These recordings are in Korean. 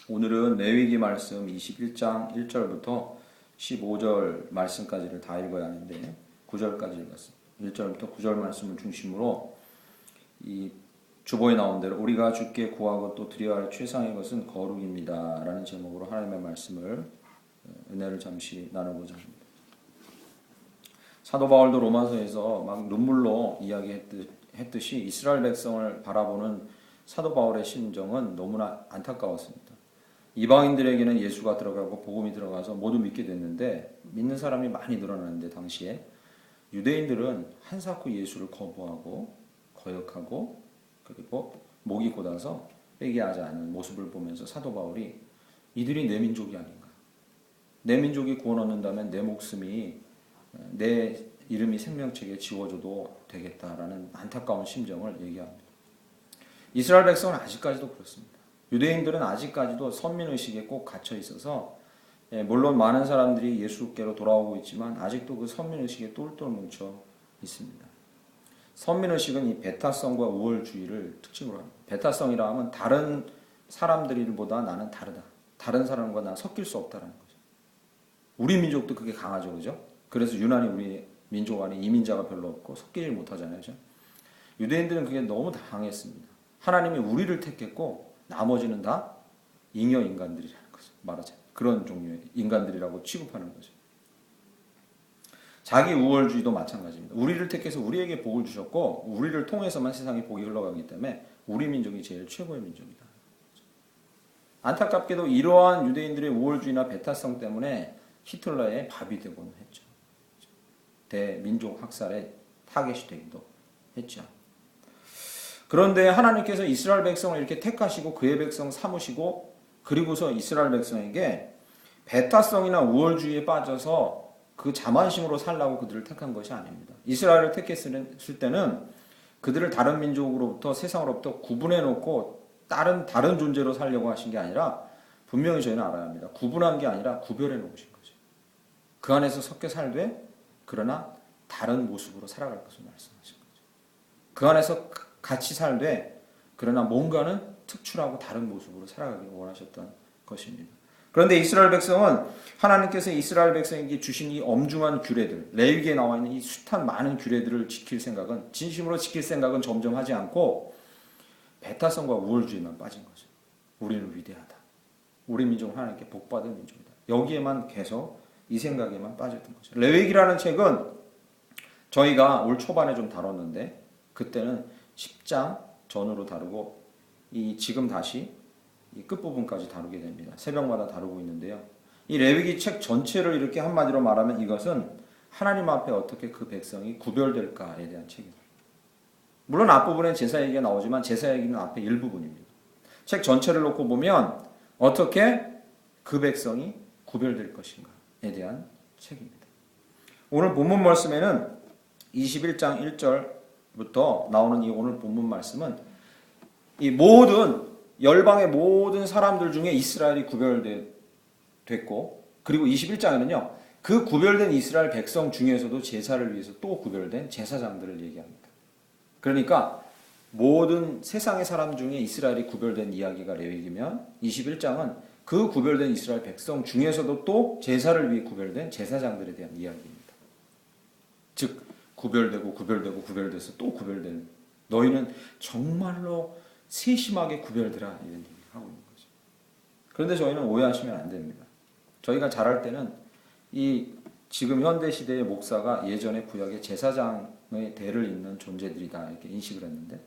오늘은 레위기 말씀 21장 1절부터 15절 말씀까지를 다 읽어야 하는데 9절까지 읽었습니다. 1절부터 9절 말씀을 중심으로 이 주보에 나온 대로 우리가 주께 구하고 또 드려야 할 최상의 것은 거룩입니다 라는 제목으로 하나님의 말씀을 은혜를 잠시 나누고자 합니다. 사도 바울도 로마서에서 막 눈물로 이야기했듯이 이스라엘 백성을 바라보는 사도 바울의 심정은 너무나 안타까웠습니다. 이방인들에게는 예수가 들어가고 복음이 들어가서 모두 믿게 됐는데 믿는 사람이 많이 늘어났는데 당시에 유대인들은 한사코 예수를 거부하고 거역하고 그리고 목이 곧아서 회개하지 않는 모습을 보면서 사도 바울이 이들이 내 민족이 아닌가, 내 민족이 구원 얻는다면 내 목숨이 내 이름이 생명책에 지워져도 되겠다라는 안타까운 심정을 얘기합니다. 이스라엘 백성은 아직까지도 그렇습니다. 유대인들은 아직까지도 선민의식에 꼭 갇혀 있어서 물론 많은 사람들이 예수께로 돌아오고 있지만 아직도 그 선민의식에 똘똘 뭉쳐 있습니다. 선민의식은 이 배타성과 우월주의를 특징으로 합니다. 배타성이라 하면 다른 사람들보다 나는 다르다. 다른 사람과 나 섞일 수 없다는 거죠. 우리 민족도 그게 강하죠. 그죠? 그래서 유난히 우리 민족 안에 이민자가 별로 없고 섞이질 못하잖아요. 그죠? 유대인들은 그게 너무 강했습니다. 하나님이 우리를 택했고 나머지는 다 잉여 인간들이라는 거죠. 말하자면 그런 종류의 인간들이라고 취급하는 거죠. 자기 우월주의도 마찬가지입니다. 우리를 택해서 우리에게 복을 주셨고 우리를 통해서만 세상에 복이 흘러가기 때문에 우리 민족이 제일 최고의 민족이다. 안타깝게도 이러한 유대인들의 우월주의나 배타성 때문에 히틀러의 밥이 되곤 했죠. 대민족 학살의 타겟이 되기도 했죠. 그런데 하나님께서 이스라엘 백성을 이렇게 택하시고 그의 백성 삼으시고 그리고서 이스라엘 백성에게 배타성이나 우월주의에 빠져서 그 자만심으로 살라고 그들을 택한 것이 아닙니다. 이스라엘을 택했을 때는 그들을 다른 민족으로부터 세상으로부터 구분해 놓고 다른 존재로 살려고 하신 게 아니라 분명히 저희는 알아야 합니다. 구분한 게 아니라 구별해 놓으신 거죠. 그 안에서 섞여 살되 그러나 다른 모습으로 살아갈 것을 말씀하신 거죠. 그 안에서 같이 살되 그러나 뭔가는 특출하고 다른 모습으로 살아가길 원하셨던 것입니다. 그런데 이스라엘 백성은 하나님께서 이스라엘 백성에게 주신 이 엄중한 규례들, 레위기에 나와 있는 이 숱한 많은 규례들을 진심으로 지킬 생각은 점점 하지 않고 배타성과 우월주의만 빠진 거죠. 우리는 위대하다. 우리 민족은 하나님께 복받은 민족이다. 여기에만 계속 이 생각에만 빠졌던 거죠. 레위기라는 책은 저희가 올 초반에 좀 다뤘는데 그때는 10장 전으로 다루고 지금 다시 이 끝부분까지 다루게 됩니다. 새벽마다 다루고 있는데요. 이 레위기 책 전체를 이렇게 한마디로 말하면 이것은 하나님 앞에 어떻게 그 백성이 구별될까에 대한 책입니다. 물론 앞부분에 제사 얘기가 나오지만 제사 얘기는 앞에 일부분입니다. 책 전체를 놓고 보면 어떻게 그 백성이 구별될 것인가에 대한 책입니다. 오늘 본문 말씀에는 21장 1절부터 나오는 이 오늘 본문 말씀은 이 모든 열방의 모든 사람들 중에 이스라엘이 구별됐고 그리고 21장에는요. 그 구별된 이스라엘 백성 중에서도 제사를 위해서 또 구별된 제사장들을 얘기합니다. 그러니까 모든 세상의 사람 중에 이스라엘이 구별된 이야기가 레위기면 21장은 그 구별된 이스라엘 백성 중에서도 또 제사를 위해 구별된 제사장들에 대한 이야기입니다. 즉 구별돼서 또 구별된 너희는 정말로 세심하게 구별되라 이런 얘기를 하고 있는 거죠. 그런데 저희는 오해하시면 안 됩니다. 저희가 자랄 때는 이 지금 현대 시대의 목사가 예전에 구약의 제사장의 대를 잇는 존재들이다 이렇게 인식을 했는데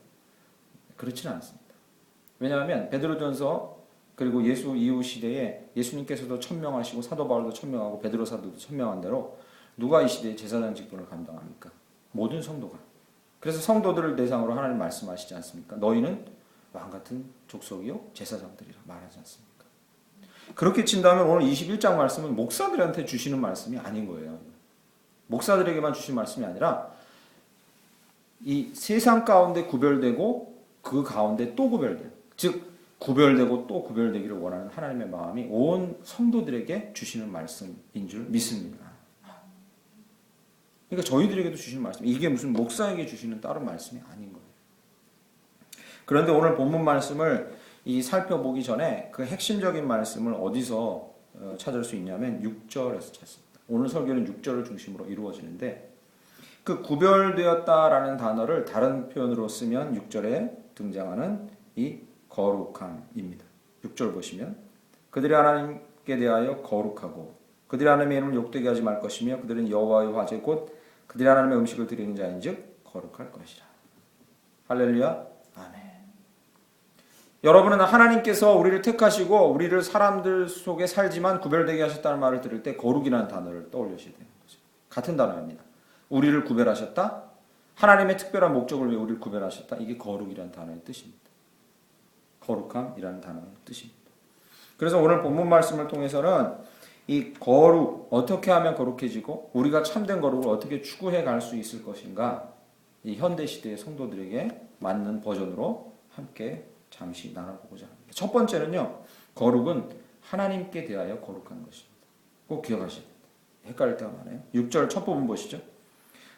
그렇지는 않습니다. 왜냐하면 베드로전서 그리고 예수 이후 시대에 예수님께서도 천명하시고 사도 바울도 천명하고 베드로 사도도 천명한 대로 누가 이 시대에 제사장 직분을 감당합니까? 모든 성도가. 그래서 성도들을 대상으로 하나님 말씀하시지 않습니까? 너희는 왕같은 족속이요 제사장들이라 말하지 않습니까? 그렇게 친다면 오늘 21장 말씀은 목사들한테 주시는 말씀이 아닌 거예요. 목사들에게만 주신 말씀이 아니라 이 세상 가운데 구별되고 그 가운데 또 구별된, 즉 구별되고 또 구별되기를 원하는 하나님의 마음이 온 성도들에게 주시는 말씀인 줄 믿습니다. 그러니까 저희들에게도 주시는 말씀, 이게 무슨 목사에게 주시는 다른 말씀이 아닌 거예요. 그런데 오늘 본문 말씀을 이 살펴보기 전에 그 핵심적인 말씀을 어디서 찾을 수 있냐면 6절에서 찾습니다. 오늘 설교는 6절을 중심으로 이루어지는데 그 구별되었다라는 단어를 다른 표현으로 쓰면 6절에 등장하는 이 거룩함입니다. 6절 보시면 그들이 하나님께 대하여 거룩하고 그들이 하나님의 이름을 욕되게 하지 말 것이며 그들은 여호와의 화제 곧 그들이 하나님의 음식을 드리는 자인즉 거룩할 것이라. 할렐루야. 아멘. 여러분은 하나님께서 우리를 택하시고 우리를 사람들 속에 살지만 구별되게 하셨다는 말을 들을 때 거룩이라는 단어를 떠올리셔야 되는 거죠. 같은 단어입니다. 우리를 구별하셨다. 하나님의 특별한 목적을 위해 우리를 구별하셨다. 이게 거룩이라는 단어의 뜻입니다. 거룩함이라는 단어의 뜻입니다. 그래서 오늘 본문 말씀을 통해서는 이 거룩, 어떻게 하면 거룩해지고 우리가 참된 거룩을 어떻게 추구해 갈 수 있을 것인가, 이 현대시대의 성도들에게 맞는 버전으로 함께 잠시 나눠보고자 합니다. 첫 번째는요, 거룩은 하나님께 대하여 거룩한 것입니다. 꼭 기억하셔야 됩니다. 헷갈릴 때가 많아요. 6절 첫 부분 보시죠.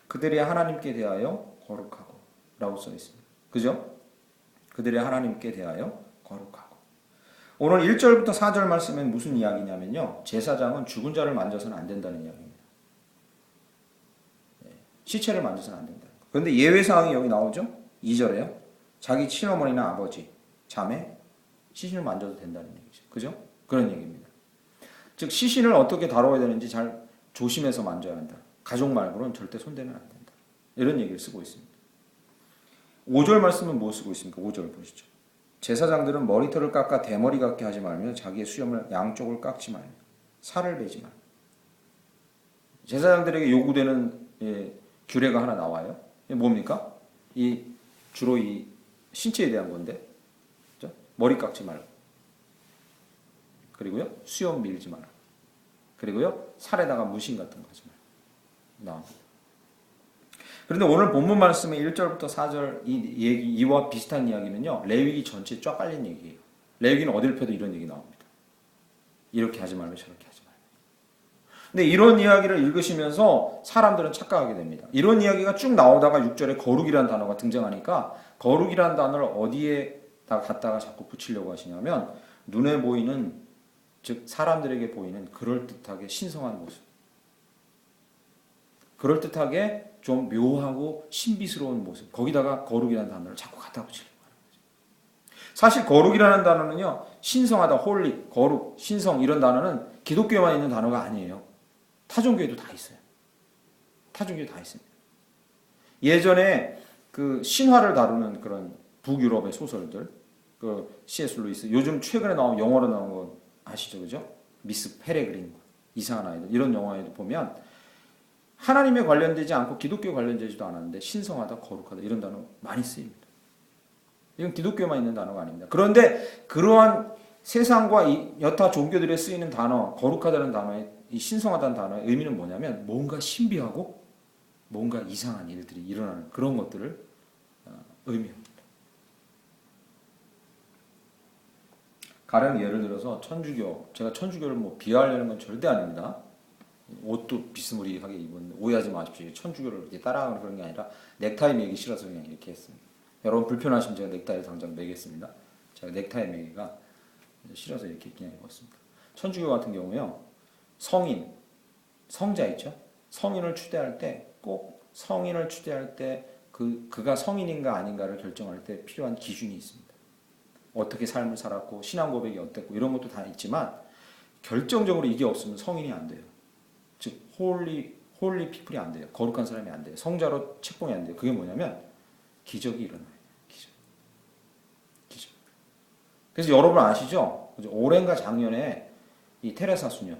그들이 하나님께 대하여 거룩하고 라고 써 있습니다. 그죠? 그들이 하나님께 대하여 거룩하고. 오늘 1절부터 4절 말씀엔 무슨 이야기냐면요, 제사장은 죽은 자를 만져서는 안 된다는 이야기입니다. 시체를 만져서는 안 된다. 그런데 예외사항이 여기 나오죠? 2절에요. 자기 친어머니나 아버지, 자매, 시신을 만져도 된다는 얘기죠. 그죠? 그런 얘기입니다. 즉 시신을 어떻게 다뤄야 되는지 잘 조심해서 만져야 한다. 가족 말고는 절대 손대면 안 된다. 이런 얘기를 쓰고 있습니다. 5절 말씀은 뭐 쓰고 있습니까? 5절 보시죠. 제사장들은 머리털을 깎아 대머리 같게 하지 말며 자기의 수염을 양쪽을 깎지 말며 살을 베지 말며. 제사장들에게 요구되는 규례가 하나 나와요. 이게 뭡니까? 주로 이 신체에 대한 건데, 그렇죠? 머리 깎지 말고, 그리고요 수염 밀지 말고, 그리고요 살에다가 문신 같은 거 하지 말고 나옵니다. 그런데 오늘 본문 말씀의 1절부터 4절 이와 비슷한 이야기는요, 레위기 전체에 쫙 깔린 얘기예요. 레위기는 어딜 펴도 이런 얘기 나옵니다. 이렇게 하지 말고 저렇게 하지 말고. 근데 이런 이야기를 읽으시면서 사람들은 착각하게 됩니다. 이런 이야기가 쭉 나오다가 6절에 거룩이라는 단어가 등장하니까 거룩이라는 단어를 어디에다 갖다가 자꾸 붙이려고 하시냐면 눈에 보이는, 즉 사람들에게 보이는 그럴듯하게 신성한 모습, 그럴듯하게 좀 묘하고 신비스러운 모습, 거기다가 거룩이라는 단어를 자꾸 갖다 붙이려고 하는 거죠. 사실 거룩이라는 단어는요, 신성하다, 홀리, 거룩, 신성 이런 단어는 기독교에만 있는 단어가 아니에요. 타종교에도 다 있어요. 타종교에 다 있습니다. 예전에 그 신화를 다루는 그런 북유럽의 소설들, 그 C.S. 루이스, 요즘 최근에 나온 영어로 나온 거 아시죠, 그죠? 미스 페레그린, 이상한 아이들, 이런 영화에도 보면 하나님에 관련되지 않고 기독교에 관련되지도 않았는데 신성하다, 거룩하다 이런 단어 많이 쓰입니다. 이건 기독교에만 있는 단어가 아닙니다. 그런데 그러한 세상과 이 여타 종교들에 쓰이는 단어, 거룩하다는 단어의, 이 신성하다는 단어의 의미는 뭐냐면 뭔가 신비하고 뭔가 이상한 일들이 일어나는 그런 것들을 의미합니다. 가령 예를 들어서 천주교, 제가 천주교를 뭐 비하하려는 건 절대 아닙니다. 옷도 비스무리하게 입은, 오해하지 마십시오. 천주교를 이렇게 따라하는 그런 게 아니라 넥타이 매기 싫어서 그냥 이렇게 했습니다. 여러분 불편하시면 제가 넥타이를 당장 매겠습니다. 제가 넥타이 매기가 싫어서 이렇게 그냥 입었습니다. 천주교 같은 경우요, 성인, 성자 있죠? 성인을 추대할 때 꼭 성인을 추대할 때 그가 성인인가 아닌가를 결정할 때 필요한 기준이 있습니다. 어떻게 삶을 살았고 신앙 고백이 어땠고 이런 것도 다 있지만 결정적으로 이게 없으면 성인이 안 돼요. 즉 홀리 피플이 안 돼요. 거룩한 사람이 안 돼요. 성자로 책봉이 안 돼요. 그게 뭐냐면 기적이 일어나요. 기적. 그래서 여러분 아시죠? 올해인가 작년에 이 테레사 수녀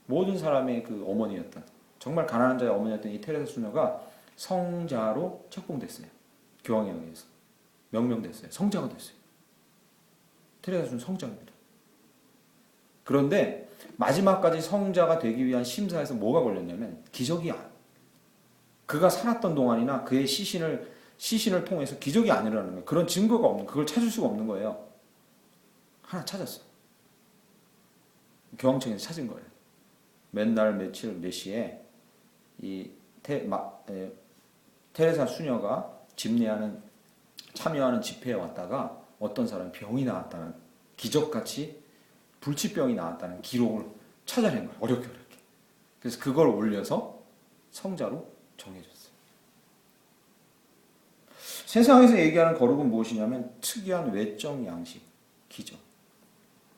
모든 사람의 그 어머니였던, 정말 가난한 자의 어머니였던 이 테레사 수녀가 성자로 책봉됐어요. 교황에 의해서 명명됐어요. 성자가 됐어요. 테레사 수녀 성자입니다. 그런데 마지막까지 성자가 되기 위한 심사에서 뭐가 걸렸냐면 기적이야. 그가 살았던 동안이나 그의 시신을 통해서 기적이 안 일어나는 거예요. 그런 증거가 없는, 그걸 찾을 수가 없는 거예요. 하나 찾았어. 교황청에서 찾은 거예요. 맨날 며칠 몇 시에 이 테레사 수녀가 참여하는 집회에 왔다가 어떤 사람이 병이 나왔다는, 기적같이 불치병이 나왔다는 기록을 찾아낸 거예요. 어렵게. 그래서 그걸 올려서 성자로 정해졌어요. 세상에서 얘기하는 거룩은 무엇이냐면 특이한 외적 양식, 기적.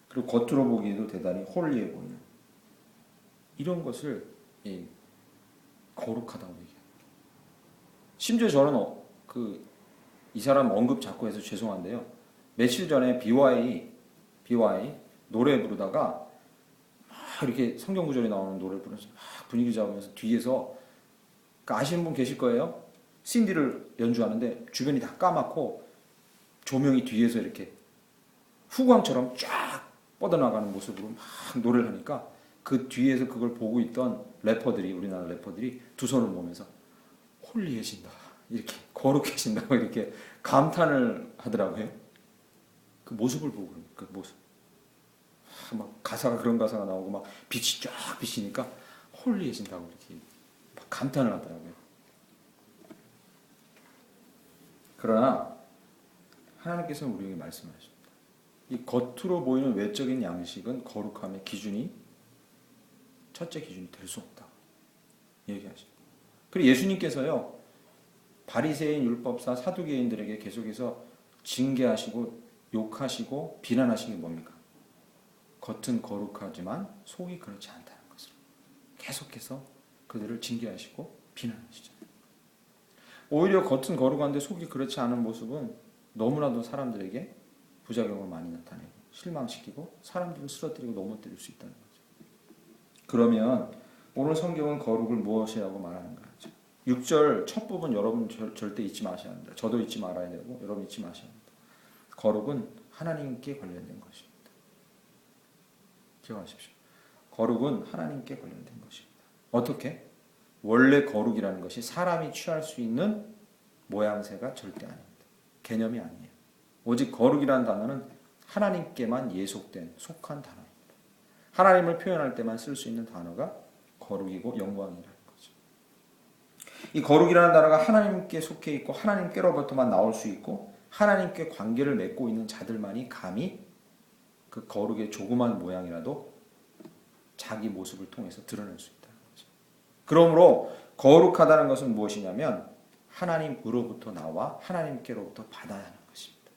그리고 겉으로 보기에도 대단히 홀리해 보이는 이런 것을 거룩하다고 얘기합니다. 심지어 저는 이 사람 언급 자꾸 해서 죄송한데요. 며칠 전에 BY 노래 부르다가 막 이렇게 성경 구절이 나오는 노래를 부르면서 막 분위기 잡으면서 뒤에서, 그러니까 아시는 분 계실 거예요. 신디를 연주하는데 주변이 다 까맣고 조명이 뒤에서 이렇게 후광처럼 쫙 뻗어나가는 모습으로 막 노래를 하니까 그 뒤에서 그걸 보고 있던 우리나라 래퍼들이 두 손을 모으면서 홀리해진다, 이렇게 거룩해진다고 이렇게 감탄을 하더라고요. 그 모습을 보고, 그 모습. 막 그런 가사가 나오고 막 빛이 쫙 비치니까 홀리해진다고 이렇게 막 감탄을 하더라고요. 그러나 하나님께서는 우리에게 말씀하십니다. 이 겉으로 보이는 외적인 양식은 거룩함의 기준이, 첫째 기준이 될 수 없다 얘기하십니다. 그리고 예수님께서요, 바리새인, 율법사, 사두개인들에게 계속해서 징계하시고 욕하시고 비난하신 게 뭡니까? 겉은 거룩하지만 속이 그렇지 않다는 것을 계속해서 그들을 징계하시고 비난하시잖아요. 오히려 겉은 거룩한데 속이 그렇지 않은 모습은 너무나도 사람들에게 부작용을 많이 나타내고 실망시키고 사람들을 쓰러뜨리고 넘어뜨릴 수 있다는 거죠. 그러면 오늘 성경은 거룩을 무엇이라고 말하는가 하죠. 6절 첫 부분 여러분 절대 잊지 마셔야 합니다. 저도 잊지 말아야 되고 여러분 잊지 마셔야 합니다. 거룩은 하나님께 관련된 것입니다. 기억하십시오. 거룩은 하나님께 관련된 것입니다. 어떻게? 원래 거룩이라는 것이 사람이 취할 수 있는 모양새가 절대 아닙니다. 개념이 아니에요. 오직 거룩이라는 단어는 하나님께만 예속된, 속한 단어입니다. 하나님을 표현할 때만 쓸 수 있는 단어가 거룩이고 영광이라는 거죠. 이 거룩이라는 단어가 하나님께 속해 있고 하나님께로부터만 나올 수 있고 하나님께 관계를 맺고 있는 자들만이 감히 그 거룩의 조그만 모양이라도 자기 모습을 통해서 드러낼 수 있다는 거죠. 그러므로 거룩하다는 것은 무엇이냐면 하나님으로부터 나와 하나님께로부터 받아야 하는 것입니다.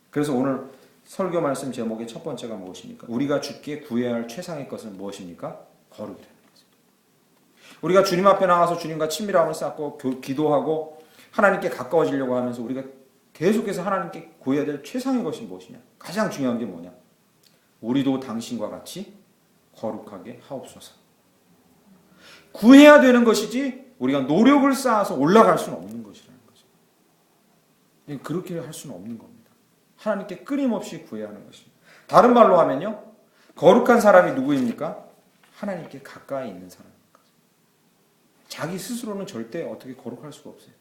그래서 오늘 설교 말씀 제목의 첫 번째가 무엇입니까? 우리가 주께 구해야 할 최상의 것은 무엇입니까? 거룩이라는 거죠. 우리가 주님 앞에 나가서 주님과 친밀함을 쌓고 기도하고 하나님께 가까워지려고 하면서 우리가 계속해서 하나님께 구해야 될 최상의 것이 무엇이냐? 가장 중요한 게 뭐냐? 우리도 당신과 같이 거룩하게 하옵소서. 구해야 되는 것이지 우리가 노력을 쌓아서 올라갈 수는 없는 것이라는 거죠. 그렇게 할 수는 없는 겁니다. 하나님께 끊임없이 구해야 하는 것입니다. 다른 말로 하면요, 거룩한 사람이 누구입니까? 하나님께 가까이 있는 사람입니다. 자기 스스로는 절대 어떻게 거룩할 수가 없어요.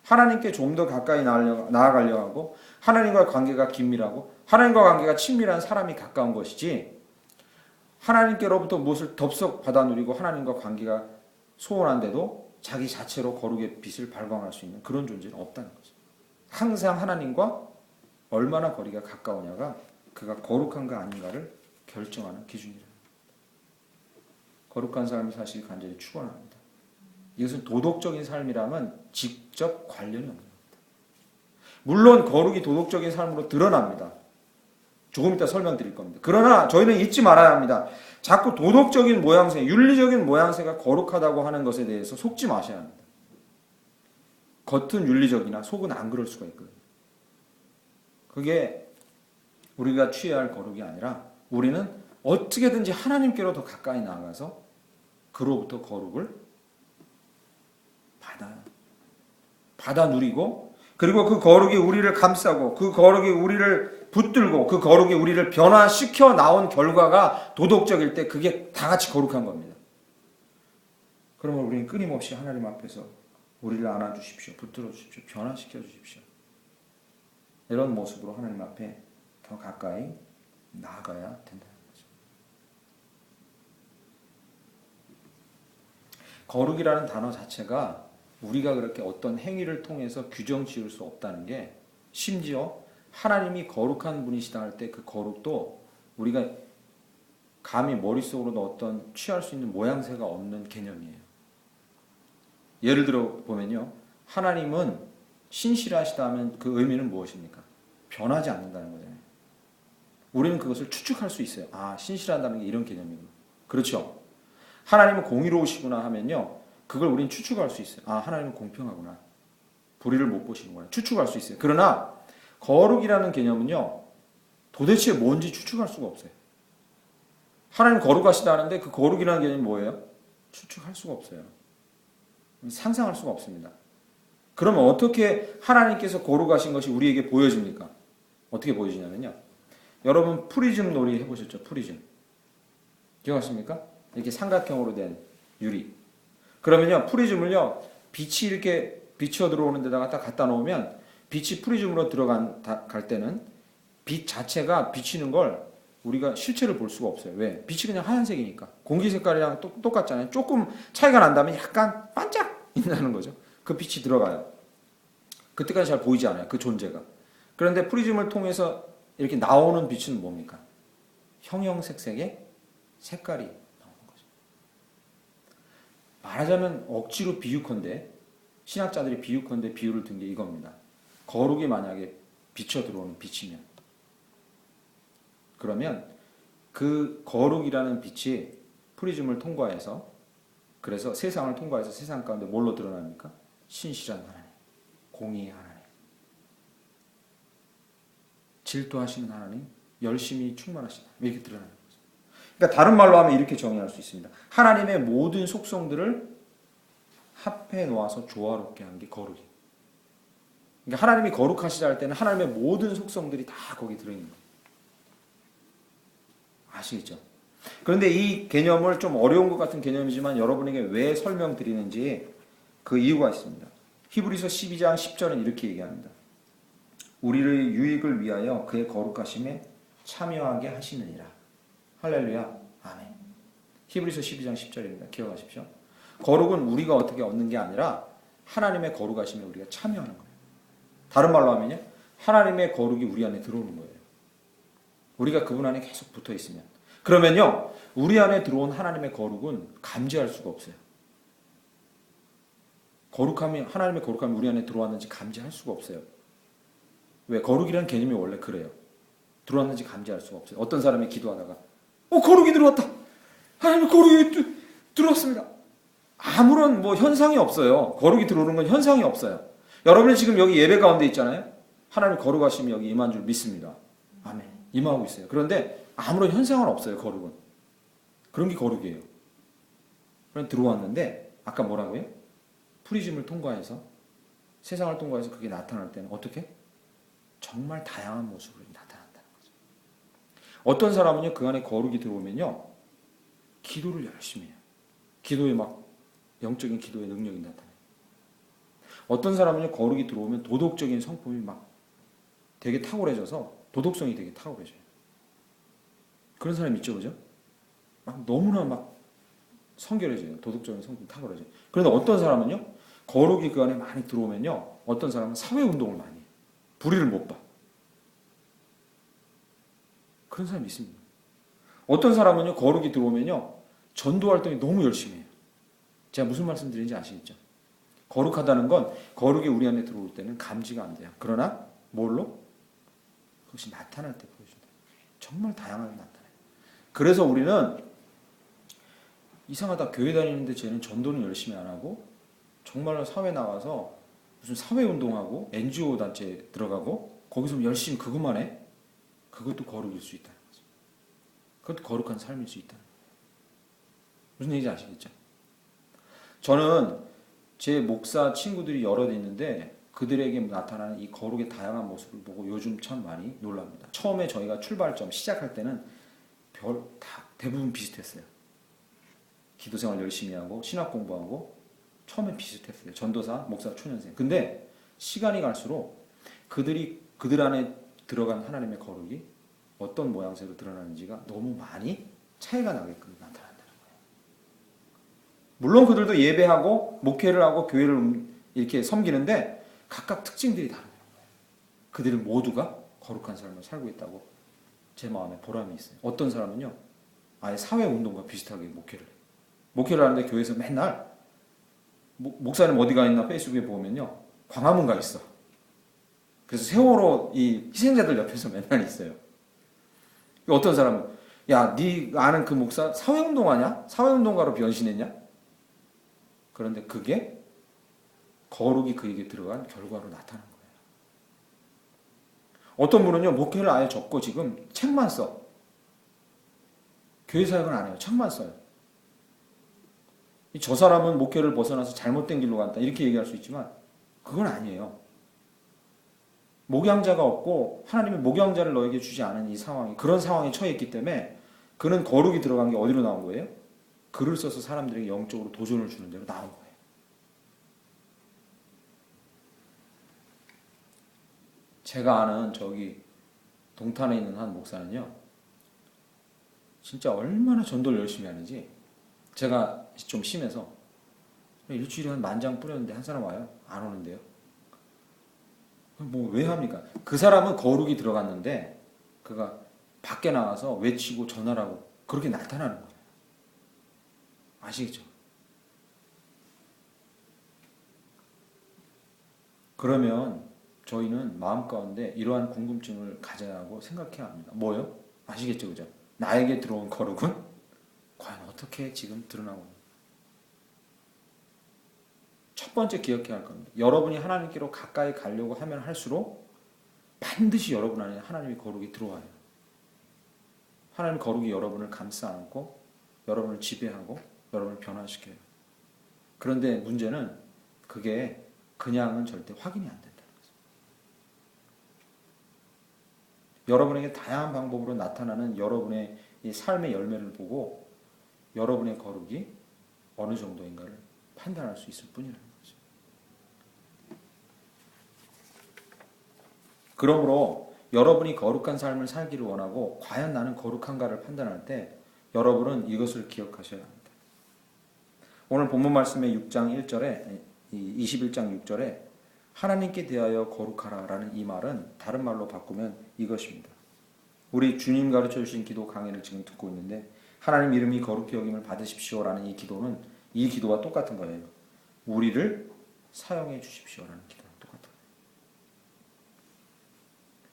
하나님께 좀 더 가까이 나아가려고 하고 하나님과 관계가 긴밀하고 하나님과 관계가 친밀한 사람이 가까운 것이지, 하나님께로부터 무엇을 덥석 받아 누리고 하나님과 관계가 소원한데도 자기 자체로 거룩의 빛을 발광할 수 있는 그런 존재는 없다는 거죠. 항상 하나님과 얼마나 거리가 가까우냐가 그가 거룩한가 아닌가를 결정하는 기준이랍니다. 거룩한 삶을 사실 간절히 축원합니다. 이것은 도덕적인 삶이라면 직접 관련이 없는 겁니다. 물론 거룩이 도덕적인 삶으로 드러납니다. 조금 이따 설명드릴 겁니다. 그러나 저희는 잊지 말아야 합니다. 자꾸 도덕적인 모양새, 윤리적인 모양새가 거룩하다고 하는 것에 대해서 속지 마셔야 합니다. 겉은 윤리적이나 속은 안 그럴 수가 있거든요. 그게 우리가 취해야 할 거룩이 아니라 우리는 어떻게든지 하나님께로 더 가까이 나아가서 그로부터 거룩을 받아 누리고, 그리고 그 거룩이 우리를 감싸고 그 거룩이 우리를 붙들고 그 거룩이 우리를 변화시켜 나온 결과가 도덕적일 때 그게 다 같이 거룩한 겁니다. 그러면 우리는 끊임없이 하나님 앞에서 우리를 안아주십시오, 붙들어 주십시오, 변화시켜 주십시오, 이런 모습으로 하나님 앞에 더 가까이 나아가야 된다는 거죠. 거룩이라는 단어 자체가 우리가 그렇게 어떤 행위를 통해서 규정 지을 수 없다는 게, 심지어 하나님이 거룩한 분이시다 할 때 그 거룩도 우리가 감히 머릿속으로도 어떤 취할 수 있는 모양새가 없는 개념이에요. 예를 들어 보면요. 하나님은 신실하시다 하면 그 의미는 무엇입니까? 변하지 않는다는 거잖아요. 우리는 그것을 추측할 수 있어요. 아, 신실하다는 게 이런 개념이구나. 그렇죠? 하나님은 공의로우시구나 하면요. 그걸 우리는 추측할 수 있어요. 아, 하나님은 공평하구나. 불의를 못 보시는구나. 추측할 수 있어요. 그러나 거룩이라는 개념은요. 도대체 뭔지 추측할 수가 없어요. 하나님 거룩하시다 하는데 그 거룩이라는 개념이 뭐예요? 추측할 수가 없어요. 상상할 수가 없습니다. 그러면 어떻게 하나님께서 거룩하신 것이 우리에게 보여집니까? 어떻게 보여지냐면요. 여러분 프리즘 놀이 해보셨죠? 프리즘. 기억하십니까? 이렇게 삼각형으로 된 유리. 그러면요. 프리즘을요. 빛이 이렇게 비쳐 들어오는 데다가 딱 갖다 놓으면 빛이 프리즘으로 들어갈 때는 빛 자체가 비치는 걸 우리가 실체를 볼 수가 없어요. 왜? 빛이 그냥 하얀색이니까. 공기 색깔이랑 똑같잖아요. 조금 차이가 난다면 약간 반짝 있다는 거죠. 그 빛이 들어가요. 그때까지 잘 보이지 않아요. 그 존재가. 그런데 프리즘을 통해서 이렇게 나오는 빛은 뭡니까? 형형색색의 색깔이 나오는 거죠. 말하자면 억지로 비유컨대 신학자들이 비유컨대 비유를 든 게 이겁니다. 거룩이 만약에 비쳐 들어오는 빛이면 그러면 그 거룩이라는 빛이 프리즘을 통과해서 그래서 세상을 통과해서 세상 가운데 뭘로 드러납니까? 신실한 하나님, 공의의 하나님, 질투하시는 하나님, 열심히 충만하시다. 이렇게 드러나는 거죠. 그러니까 다른 말로 하면 이렇게 정의할 수 있습니다. 하나님의 모든 속성들을 합해 놓아서 조화롭게 한 게 거룩이에요. 그러니까 하나님이 거룩하시다 할 때는 하나님의 모든 속성들이 다 거기 들어있는 거예요. 아시겠죠? 그런데 이 개념을 좀 어려운 것 같은 개념이지만 여러분에게 왜 설명드리는지 그 이유가 있습니다. 히브리서 12장 10절은 이렇게 얘기합니다. 우리의 유익을 위하여 그의 거룩하심에 참여하게 하시느니라. 할렐루야. 아멘. 히브리서 12장 10절입니다. 기억하십시오. 거룩은 우리가 어떻게 얻는 게 아니라 하나님의 거룩하심에 우리가 참여하는 거예요. 다른 말로 하면요. 하나님의 거룩이 우리 안에 들어오는 거예요. 우리가 그분 안에 계속 붙어 있으면. 그러면요. 우리 안에 들어온 하나님의 거룩은 감지할 수가 없어요. 하나님의 거룩함이 우리 안에 들어왔는지 감지할 수가 없어요. 왜? 거룩이라는 개념이 원래 그래요. 들어왔는지 감지할 수가 없어요. 어떤 사람이 기도하다가 거룩이 들어왔다. 하나님의 거룩이 들어왔습니다. 아무런 현상이 없어요. 거룩이 들어오는 건 현상이 없어요. 여러분이 지금 여기 예배 가운데 있잖아요. 하나님 거룩하심이 여기 임한 줄 믿습니다. 아멘. 임하고 있어요. 그런데 아무런 현상은 없어요. 거룩은. 그런 게 거룩이에요. 그럼 들어왔는데 아까 뭐라고요? 프리즘을 통과해서 세상을 통과해서 그게 나타날 때는 어떻게? 정말 다양한 모습으로 나타난다는 거죠. 어떤 사람은요. 그 안에 거룩이 들어오면요. 기도를 열심히 해요. 기도에 영적인 기도의 능력이 나타나요. 어떤 사람은요. 거룩이 들어오면 도덕적인 성품이 되게 탁월해져서 도덕성이 되게 탁월해져요. 그런 사람 있죠. 그죠? 너무나 성결해져요. 도덕적인 성품이 탁월해져요. 그런데 어떤 사람은요. 거룩이 그 안에 많이 들어오면요. 어떤 사람은 사회운동을 많이 해요. 불의를 못 봐. 그런 사람이 있습니다. 어떤 사람은요. 거룩이 들어오면요. 전도 활동이 너무 열심히 해요. 제가 무슨 말씀 드리는지 아시겠죠? 거룩하다는 건 거룩이 우리 안에 들어올 때는 감지가 안 돼요. 그러나 뭘로? 그것이 나타날 때 보여준다. 정말 다양하게 나타나요. 그래서 우리는 이상하다. 교회 다니는데 쟤는 전도는 열심히 안 하고 정말 사회 나가서 무슨 사회운동하고 NGO 단체에 들어가고 거기서 열심히 그것만 해? 그것도 거룩일 수 있다는 거죠. 그것도 거룩한 삶일 수 있다는 거예요. 무슨 얘기인지 아시겠죠? 저는 제 목사 친구들이 여럿 있는데 그들에게 나타나는 이 거룩의 다양한 모습을 보고 요즘 참 많이 놀랍니다. 처음에 저희가 출발점 시작할 때는 대부분 비슷했어요. 기도생활 열심히 하고 신학 공부하고 처음에 비슷했어요. 전도사, 목사, 초년생. 근데 시간이 갈수록 그들 안에 들어간 하나님의 거룩이 어떤 모양새로 드러나는지가 너무 많이 차이가 나게끔 나타난다는 거예요. 물론 그들도 예배하고 목회를 하고 교회를 이렇게 섬기는데 각각 특징들이 다르다는 거예요. 그들은 모두가 거룩한 삶을 살고 있다고 제 마음에 보람이 있어요. 어떤 사람은요, 아예 사회운동과 비슷하게 목회를 해요. 목회를 하는데 교회에서 맨날 목사님 어디 가 있나 페이스북에 보면요, 광화문 가 있어. 그래서 세월호 이 희생자들 옆에서 맨날 있어요. 어떤 사람은 야, 네 아는 그 목사 사회운동하냐? 사회운동가로 변신했냐? 그런데 그게 거룩이 그에게 들어간 결과로 나타난 거예요. 어떤 분은요, 목회를 아예 접고 지금 책만 써. 교회 사역은 안 해요. 책만 써요. 저 사람은 목회를 벗어나서 잘못된 길로 간다. 이렇게 얘기할 수 있지만 그건 아니에요. 목양자가 없고 하나님이 목양자를 너에게 주지 않은 이 상황이, 그런 상황에 처해 있기 때문에 그는 거룩이 들어간 게 어디로 나온 거예요? 글을 써서 사람들에게 영적으로 도전을 주는 대로 나온 거예요. 제가 아는 저기 동탄에 있는 한 목사는요, 진짜 얼마나 전도를 열심히 하는지, 제가 좀 심해서 일주일에 한 10,000장 뿌렸는데 한 사람 와요? 안 오는데요. 뭐 왜 합니까? 그 사람은 거룩이 들어갔는데 그가 밖에 나가서 외치고 전화를 하고 그렇게 나타나는 거예요. 아시겠죠? 그러면 저희는 마음 가운데 이러한 궁금증을 가져야 하고 생각해야 합니다. 뭐요? 아시겠죠? 그죠? 나에게 들어온 거룩은 과연 어떻게 지금 드러나고 있는가? 첫 번째 기억해야 할 겁니다. 여러분이 하나님께로 가까이 가려고 하면 할수록 반드시 여러분 안에 하나님의 거룩이 들어와요. 하나님의 거룩이 여러분을 감싸 안고 여러분을 지배하고 여러분을 변화시켜요. 그런데 문제는 그게 그냥은 절대 확인이 안 된다는 거죠. 여러분에게 다양한 방법으로 나타나는 여러분의 이 삶의 열매를 보고 여러분의 거룩이 어느 정도인가를 판단할 수 있을 뿐이라는 거죠. 그러므로 여러분이 거룩한 삶을 살기를 원하고 과연 나는 거룩한가를 판단할 때 여러분은 이것을 기억하셔야 합니다. 오늘 본문 말씀의 6장 1절에 21장 6절에 하나님께 대하여 거룩하라 라는 이 말은 다른 말로 바꾸면 이것입니다. 우리 주님 가르쳐 주신 기도 강해를 지금 듣고 있는데 하나님 이름이 거룩히 여김을 받으십시오 라는 이 기도는 이 기도와 똑같은 거예요. 우리를 사용해 주십시오 라는 기도랑 똑같은 거예요.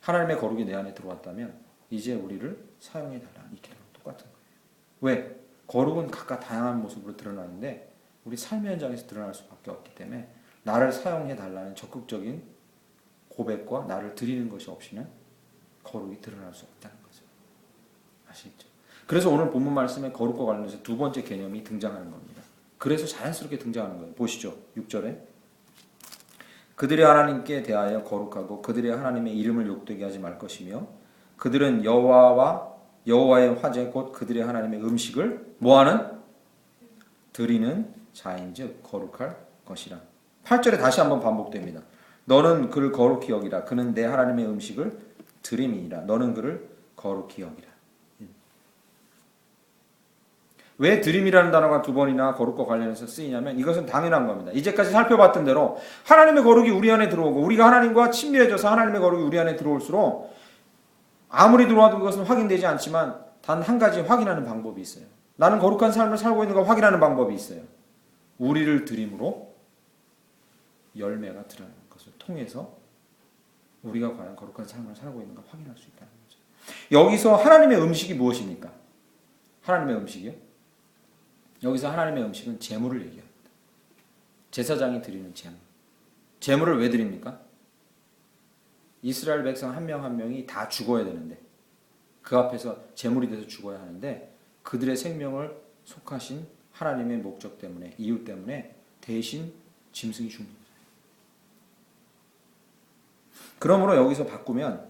하나님의 거룩이 내 안에 들어왔다면 이제 우리를 사용해 달라는 이 기도랑 똑같은 거예요. 왜? 거룩은 각각 다양한 모습으로 드러나는데 우리 삶의 현장에서 드러날 수밖에 없기 때문에 나를 사용해 달라는 적극적인 고백과 나를 드리는 것이 없이는 거룩이 드러날 수 없다는 거죠. 아시겠죠? 그래서 오늘 본문 말씀에 거룩과 관련해서 두 번째 개념이 등장하는 겁니다. 그래서 자연스럽게 등장하는 거예요. 보시죠. 6절에 그들의 하나님께 대하여 거룩하고 그들의 하나님의 이름을 욕되게 하지 말 것이며 그들은 여호와의 화제 곧 그들의 하나님의 음식을 뭐하는? 드리는 자인즉 거룩할 것이라. 8절에 다시 한번 반복됩니다. 너는 그를 거룩히 여기라. 그는 내 하나님의 음식을 드림이니라. 너는 그를 거룩히 여기라. 왜 드림이라는 단어가 두 번이나 거룩과 관련해서 쓰이냐면 이것은 당연한 겁니다. 이제까지 살펴봤던 대로 하나님의 거룩이 우리 안에 들어오고 우리가 하나님과 친밀해져서 하나님의 거룩이 우리 안에 들어올수록 아무리 들어와도 그것은 확인되지 않지만 단 한 가지 확인하는 방법이 있어요. 나는 거룩한 삶을 살고 있는 걸 확인하는 방법이 있어요. 우리를 드림으로 열매가 드러나는 것을 통해서 우리가 과연 거룩한 삶을 살고 있는가 확인할 수 있다는 거죠. 여기서 하나님의 음식이 무엇입니까? 하나님의 음식이요? 여기서 하나님의 음식은 제물을 얘기합니다. 제사장이 드리는 제물. 제물을 왜 드립니까? 이스라엘 백성 한 명 한 명이 다 죽어야 되는데 그 앞에서 제물이 돼서 죽어야 하는데 그들의 생명을 속하신 하나님의 목적 때문에 이유 때문에 대신 짐승이 죽는 거예요. 그러므로 여기서 바꾸면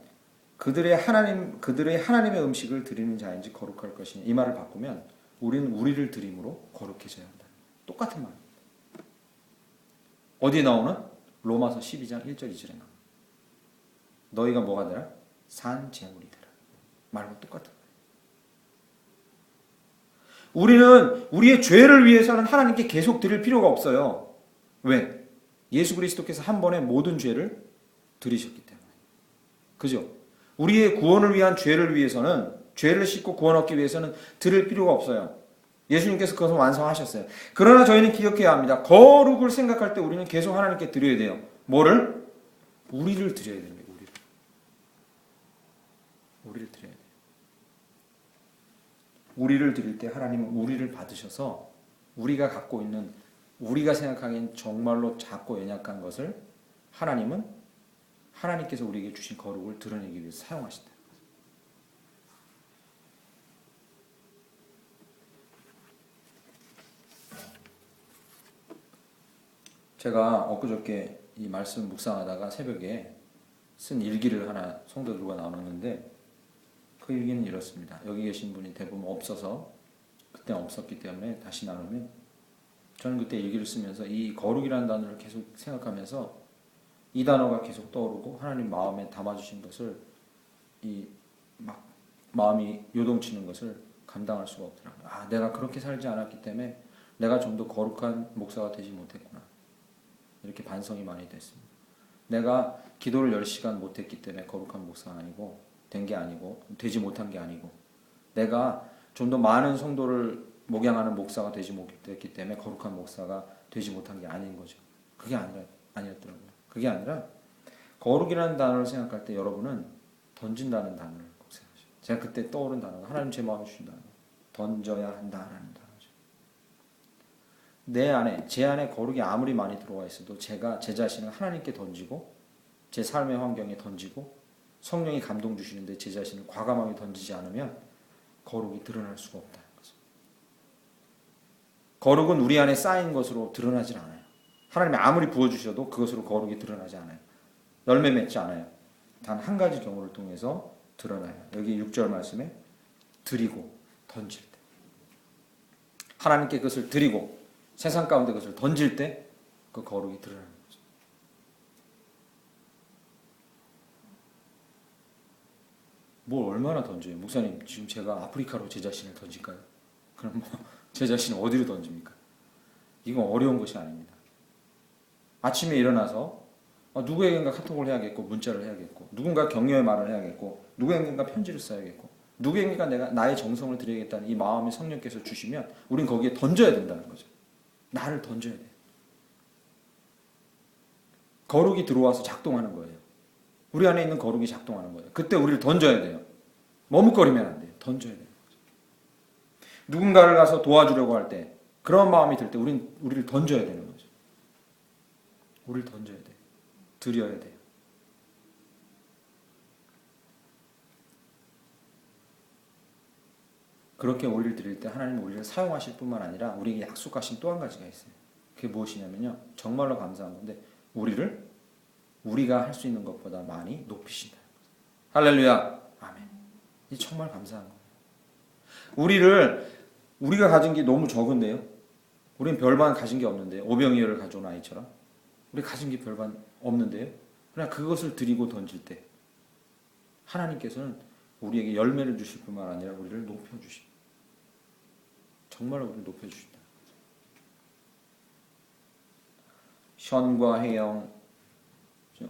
그들의 하나님의 음식을 드리는 자인지 거룩할 것이니 이 말을 바꾸면 우리는 우리를 드림으로 거룩해져야 한다. 똑같은 말입니다. 어디에 나오는? 로마서 12장 1절 2절에 나옵니다. 너희가 뭐가 되라? 산 제물이 되라. 말과 똑같은 거예요. 우리는 우리의 죄를 위해서는 하나님께 계속 드릴 필요가 없어요. 왜? 예수 그리스도께서 한 번에 모든 죄를 들이셨기 때문에. 그죠? 우리의 구원을 위한 죄를 위해서는, 죄를 씻고 구원 얻기 위해서는 드릴 필요가 없어요. 예수님께서 그것을 완성하셨어요. 그러나 저희는 기억해야 합니다. 거룩을 생각할 때 우리는 계속 하나님께 드려야 돼요. 뭐를? 우리를 드려야 됩니다. 우리를 드려야 돼요. 우리를 드릴 때 하나님은 우리를 받으셔서 우리가 갖고 있는, 우리가 생각하기엔 정말로 작고 연약한 것을 하나님은, 하나님께서 우리에게 주신 거룩을 드러내기 위해서 사용하신다. 제가 엊그저께 이 말씀 묵상하다가 새벽에 쓴 일기를 하나 성도들과 나눴는데, 그 일기는 이렇습니다. 여기 계신 분이 대부분 없어서, 그때 없었기 때문에 다시 나누면, 저는 그때 일기를 쓰면서 이 거룩이라는 단어를 계속 생각하면서 이 단어가 계속 떠오르고 하나님 마음에 담아주신 것을, 이 막 마음이 요동치는 것을 감당할 수가 없더라고요. 아, 내가 그렇게 살지 않았기 때문에 내가 좀 더 거룩한 목사가 되지 못했구나. 이렇게 반성이 많이 됐습니다. 내가 기도를 10시간 못했기 때문에 거룩한 목사가 아니고, 된 게 아니고, 되지 못한 게 아니고, 내가 좀 더 많은 성도를 목양하는 목사가 되지 못했기 때문에 거룩한 목사가 되지 못한 게 아닌 거죠. 그게 아니었더라고요. 그게 아니라 거룩이라는 단어를 생각할 때 여러분은 던진다는 단어를 꼭 생각하셔요. 제가 그때 떠오른 단어가 하나님 제 마음에 주신 단어, 던져야 한다라는 단어죠. 내 안에, 제 안에 거룩이 아무리 많이 들어와 있어도 제가 제 자신을 하나님께 던지고, 제 삶의 환경에 던지고, 성령이 감동 주시는데 제 자신을 과감하게 던지지 않으면 거룩이 드러날 수가 없다는 거죠. 거룩은 우리 안에 쌓인 것으로 드러나질 않아요. 하나님이 아무리 부어주셔도 그것으로 거룩이 드러나지 않아요. 열매 맺지 않아요. 단 한 가지 경우를 통해서 드러나요. 여기 6절 말씀에 드리고 던질 때, 하나님께 그것을 드리고 세상 가운데 그것을 던질 때 그 거룩이 드러나는 거죠. 뭘 얼마나 던져요? 목사님, 지금 제가 아프리카로 제 자신을 던질까요? 그럼 제 자신을 어디로 던집니까? 이건 어려운 것이 아닙니다. 아침에 일어나서 누구에겐가 카톡을 해야겠고, 문자를 해야겠고, 누군가 격려의 말을 해야겠고, 누구에겐가 편지를 써야겠고, 누구에겐가 내가 나의 정성을 드려야겠다는 이 마음이 성령께서 주시면 우린 거기에 던져야 된다는 거죠. 나를 던져야 돼요. 거룩이 들어와서 작동하는 거예요. 우리 안에 있는 거룩이 작동하는 거예요. 그때 우리를 던져야 돼요. 머뭇거리면 안 돼요. 던져야 돼요. 누군가를 가서 도와주려고 할 때, 그런 마음이 들 때 우리를 던져야 되는 거죠. 우리를 던져야 돼요. 드려야 돼요. 그렇게 우리를 드릴 때 하나님은 우리를 사용하실 뿐만 아니라 우리에게 약속하신 또 한 가지가 있어요. 그게 무엇이냐면요, 정말로 감사한 건데, 우리가 할 수 있는 것보다 많이 높이신다. 할렐루야. 아멘. 이 정말 감사한 거예요. 우리가 가진 게 너무 적은데요. 우린 별반 가진 게 없는데요. 오병이어를 가져온 아이처럼. 우리 가진 게 별반 없는데요. 그러나 그것을 드리고 던질 때 하나님께서는 우리에게 열매를 주실 뿐만 아니라 우리를 높여주십니다. 정말로 우리를 높여주신다. 션과 혜영,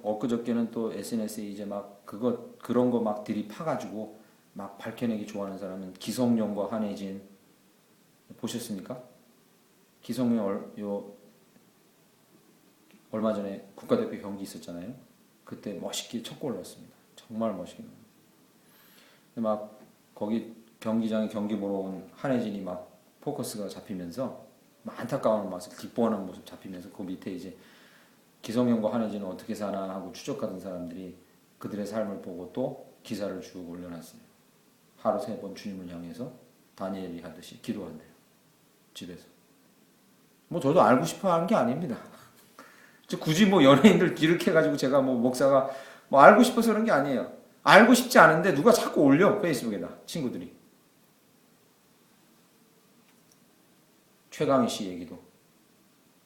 엊그저께는 또 SNS에 이제 막 그런 거 막 들이파가지고 막 밝혀내기 좋아하는 사람은 기성용과 한혜진 보셨습니까? 기성용 얼마 전에 국가대표 경기 있었잖아요. 그때 멋있게 첫 골 넣었습니다. 정말 멋있게. 막 거기 경기장에 경기 보러 온 한혜진이 막 포커스가 잡히면서 막 안타까운 모습, 기뻐하는 모습 잡히면서 그 밑에 이제 기성용과 한혜진은 어떻게 사나 하고 추적하던 사람들이 그들의 삶을 보고 또 기사를 쭉 올려놨어요. 하루 3번 주님을 향해서 다니엘이 하듯이 기도한대요. 집에서. 뭐 저도 알고 싶어 하는 게 아닙니다. 굳이 뭐 연예인들 기록해가지고 제가 뭐 목사가 뭐 알고 싶어서 그런 게 아니에요. 알고 싶지 않은데 누가 자꾸 올려, 페이스북에다 친구들이. 최강희 씨 얘기도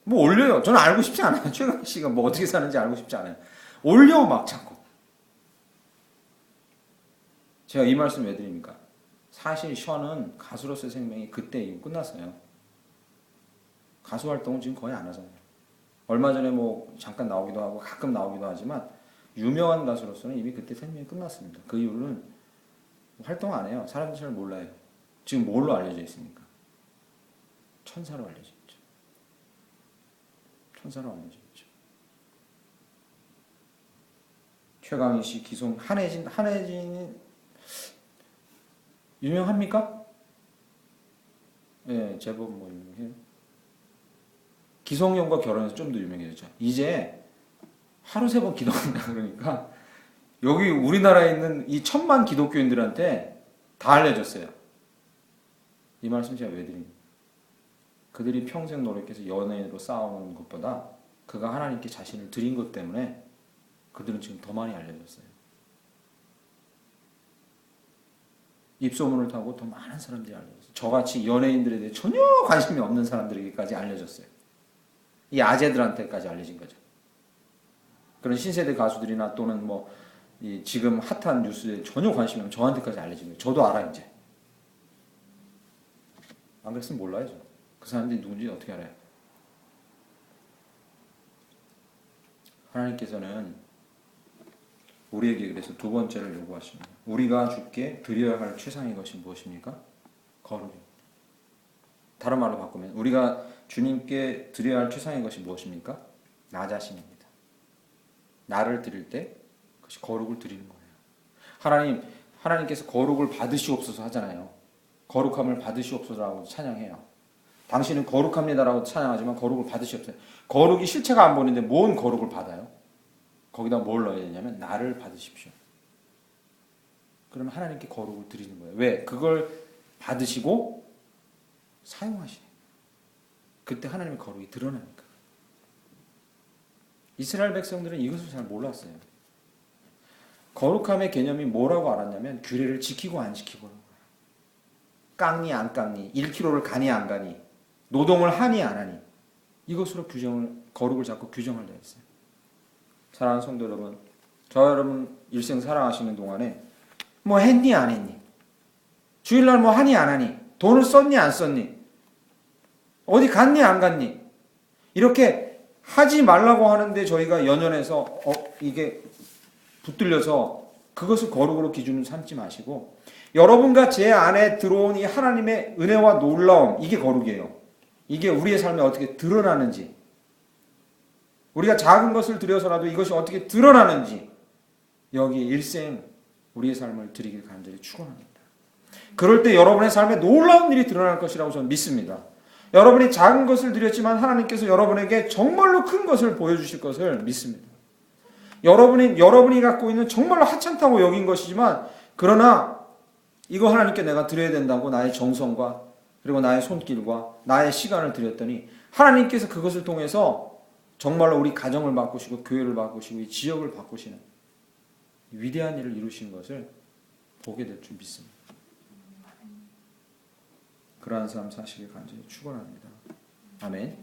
뭐 올려요. 저는 알고 싶지 않아요. 최강희 씨가 뭐 어떻게 사는지 알고 싶지 않아요. 올려 막 자꾸. 제가 이 말씀 왜 드립니까? 사실 션은 가수로서의 생명이 그때 이미 끝났어요. 가수 활동은 지금 거의 안 하잖아요. 얼마 전에 뭐 잠깐 나오기도 하고 가끔 나오기도 하지만 유명한 가수로서는 이미 그때 생명이 끝났습니다. 그 이후로는 활동 안 해요. 사람들이 잘 몰라요. 지금 뭘로 알려져 있습니까? 천사로 알려져 있죠. 천사로 알려져 있죠. 최강희 씨, 기송, 한혜진이 유명합니까? 예, 제법 뭐 유명해요. 기성용과 결혼해서 좀 더 유명해졌죠. 이제 하루 세 번 기도한다 그러니까 여기 우리나라에 있는 이 1,000만 기독교인들한테 다 알려졌어요. 이 말씀 제가 왜 드립니까? 그들이 평생 노력해서 연예인으로 쌓아오는 것보다 그가 하나님께 자신을 드린 것 때문에 그들은 지금 더 많이 알려졌어요. 입소문을 타고 더 많은 사람들이 알려졌어요. 저같이 연예인들에 대해 전혀 관심이 없는 사람들에게까지 알려졌어요. 이 아재들한테까지 알려진 거죠. 그런 신세대 가수들이나 또는 뭐 지금 핫한 뉴스에 전혀 관심이 없는 저한테까지 알려진 거예요. 저도 알아 이제. 안 그랬으면 몰라요. 저. 그 사람들이 누군지 어떻게 알아요? 하나님께서는 우리에게 그래서 두 번째를 요구하십니다. 우리가 주께 드려야 할 최상의 것이 무엇입니까? 거룩입니다. 다른 말로 바꾸면 우리가 주님께 드려야 할 최상의 것이 무엇입니까? 나 자신입니다. 나를 드릴 때 그것이 거룩을 드리는 거예요. 하나님께서 거룩을 받으시옵소서 하잖아요. 거룩함을 받으시옵소서라고 찬양해요. 당신은 거룩합니다라고 찬양하지만 거룩을 받으시옵소서. 거룩이 실체가 안 보이는데 뭔 거룩을 받아요? 거기다 뭘 넣어야 되냐면 나를 받으십시오. 그러면 하나님께 거룩을 드리는 거예요. 왜? 그걸 받으시고 사용하시네. 그때 하나님의 거룩이 드러나니까. 이스라엘 백성들은 이것을 잘 몰랐어요. 거룩함의 개념이 뭐라고 알았냐면 규례를 지키고 안 지키고라는 거예요. 깎니 안 깎니, 1kg를 가니 안 가니, 노동을 하니 안 하니 이것으로 거룩을 자꾸 규정하려 했어요. 사랑하는 성도 여러분, 저 여러분 일생 살아가시는 동안에 뭐 했니 안 했니, 주일날 뭐 하니 안 하니, 돈을 썼니 안 썼니, 어디 갔니 안 갔니, 이렇게 하지 말라고 하는데 저희가 연연해서 이게 붙들려서 그것을 거룩으로 기준으로 삼지 마시고 여러분과 제 안에 들어온 이 하나님의 은혜와 놀라움, 이게 거룩이에요. 이게 우리의 삶에 어떻게 드러나는지, 우리가 작은 것을 드려서라도 이것이 어떻게 드러나는지 여기 일생 우리의 삶을 드리길 간절히 축원합니다. 그럴 때 여러분의 삶에 놀라운 일이 드러날 것이라고 저는 믿습니다. 여러분이 작은 것을 드렸지만 하나님께서 여러분에게 정말로 큰 것을 보여주실 것을 믿습니다. 여러분이 갖고 있는 정말로 하찮다고 여긴 것이지만 그러나 이거 하나님께 내가 드려야 된다고 나의 정성과 그리고 나의 손길과 나의 시간을 드렸더니 하나님께서 그것을 통해서 정말로 우리 가정을 바꾸시고 교회를 바꾸시고 이 지역을 바꾸시는 위대한 일을 이루신 것을 보게 될 줄 믿습니다. 그러한 삶 사시길 간절히 축원합니다. 아멘.